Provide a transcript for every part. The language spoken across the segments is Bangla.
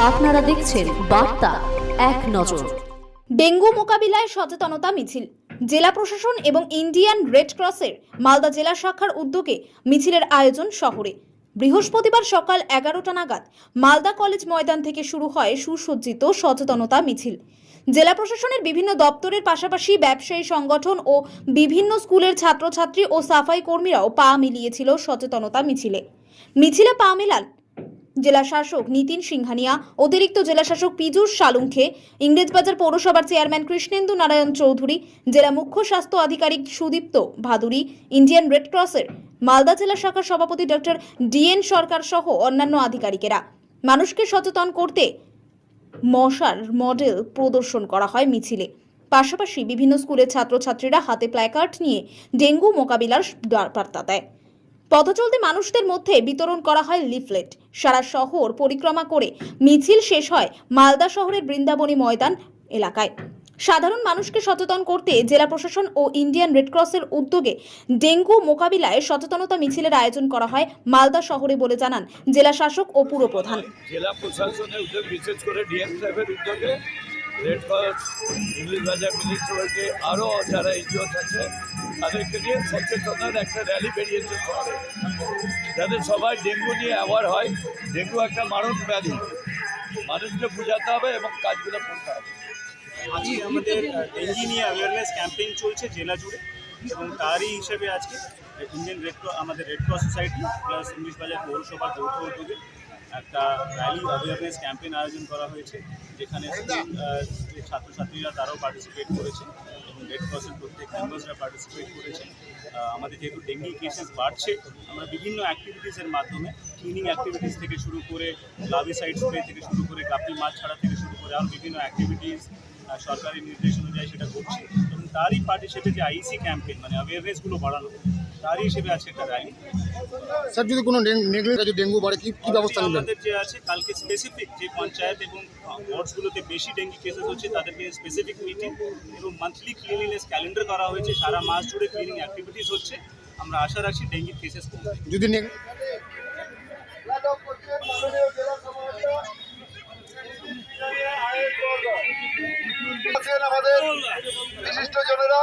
আপনারা দেখছেন বার্তা এক নজর। ডেঙ্গু মোকাবিলায় সচেতনতা মিছিল। জেলা প্রশাসন এবং ইন্ডিয়ান রেড ক্রসের মালদা জেলা শাখার উদ্যোগে মিছিলের আয়োজন শহরে। বৃহস্পতিবার সকাল 11টা নাগাদ মালদা কলেজ ময়দান থেকে শুরু হয় সুসজ্জিত সচেতনতা মিছিল। জেলা প্রশাসনের বিভিন্ন দপ্তরের পাশাপাশি ব্যবসায়ী সংগঠন ও বিভিন্ন স্কুলের ছাত্রছাত্রী ও সাফাই কর্মীরাও পা মিলিয়েছিল সচেতনতা মিছিলে পা মেলান জেলা শাসক নিতিন সিংহানিয়া, অতিরিক্ত জেলা শাসক পীযূষ সালুঙ্খে, ইংরেজবাজার পৌরসভার চেয়ারম্যান কৃষ্ণেন্দু নারায়ণ চৌধুরী, জেলা মুখ্য স্বাস্থ্য আধিকারিক সুদীপ্ত ভাদুরী, ইন্ডিয়ান রেড ক্রসের মালদা জেলা শাখার সভাপতি ডক্টর ডিএন সরকার সহ অন্যান্য আধিকারিকেরা। মানুষকে সচেতন করতে মশার মডেল প্রদর্শন করা হয় মিছিলে। পাশাপাশি বিভিন্ন স্কুলের ছাত্রছাত্রীরা হাতে প্ল্যাকার্ড নিয়ে ডেঙ্গু মোকাবিলার বার্তা দেয়। পথচলতি মানুষদের মধ্যে বিতরণ করা হয় লিফলেট। সারা শহর পরিক্রমা করে মিছিল শেষ হয় মালদা শহরের বৃন্দাবনী ময়দান এলাকায়। সাধারণ মানুষকে সচেতন করতে জেলা প্রশাসন ও ইন্ডিয়ান রেড ক্রসের উদ্যোগে ডেঙ্গু মোকাবিলায় সচেতনতা মিছিলের আয়োজন করা হয় মালদা শহরে বলে জানান জেলা শাসক ও পুরপ্রধান। জেলা প্রশাসনের উদ্যোগ, বিশেষ করে ডিএম সাহেবের উদ্যোগে রেড ক্রস, ইংরেজবাজার মিউনিসিপ্যালিটি আরও যারা এনজিওস আছে তাদেরকে নিয়ে সচেতনার একটা র্যালি বেরিয়েছে শহরে, যাতে সবাই ডেঙ্গু নিয়ে অ্যাওয়ার হয়। ডেঙ্গু একটা মারণ ব্যাধি, মানুষকে বোঝাতে হবে এবং কাজগুলো করতে হবে। আজকে আমাদের ডেঙ্গি নিয়ে অ্যাওয়ারনেস ক্যাম্পেইন চলছে জেলা জুড়ে, এবং তারই হিসেবে আজকে ইন্ডিয়ান রেড ক্রস, আমাদের red cross society plus Englishbazar পৌরসভার যৌথ উদ্যোগে একটা র্যালি অ্যাওয়ারনেস ক্যাম্পেইন আয়োজন করা হয়েছে, যেখানে যে ছাত্রছাত্রীরা তারাও পার্টিসিপেট করেছে এবং রেড ক্রসের প্রত্যেক মেম্বার্সরা পার্টিসিপেট করেছে। আমাদের যেহেতু ডেঙ্গি কেসেস বাড়ছে, আমরা বিভিন্ন অ্যাক্টিভিটিসের মাধ্যমে ক্লিনিং অ্যাক্টিভিটিস থেকে শুরু করে লার্ভিসাইড স্প্রে থেকে শুরু করে গাপ্পি মাছ ছাড়া থেকে শুরু করে আরও বিভিন্ন অ্যাক্টিভিটিস সরকারি নির্দেশ অনুযায়ী সেটা করছি, এবং তারই পার্ট হিসেবে যে আইসি ক্যাম্পেইন মানে অ্যাওয়ারনেসগুলো বাড়ানো, তারই হিসেবে আছে একটা র্যালি। স্যার, যদি কোনো ডেঙ্গু বাড়ে কি ব্যবস্থা নেবেন? আমাদের যে আছে কালকে স্পেসিফিক যে পঞ্চায়েত এবং ওয়ার্ডসগুলোতে বেশি ডেঙ্গি কেসেস হচ্ছে তাদেরকে স্পেসিফিক মিটিং এবং মান্থলি ক্লিনিনেস ক্যালেন্ডার করা হয়েছে। সারা মাস জুড়ে ক্লিনিং অ্যাক্টিভিটিস হচ্ছে। আমরা আশা রাখছি ডেঙ্গির কেসেস কমবে। যদি আমাদের বিশিষ্ট জনেরা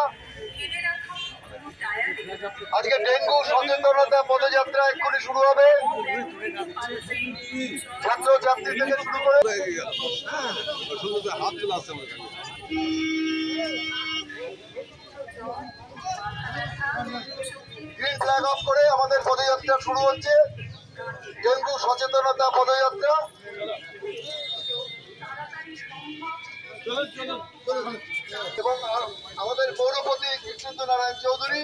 আজকে ডেঙ্গু সচেতনতা পদযাত্রা এক্ষুনি শুরু হবে। ছাত্রছাত্রী থেকে শুরু করে গ্রিন ফ্ল্যাগ অফ করে আমাদের পদযাত্রা শুরু হচ্ছে, ডেঙ্গু সচেতনতা পদযাত্রা। এবং আমাদের পৌরপতি কৃষ্ণেন্দু নারায়ণ চৌধুরী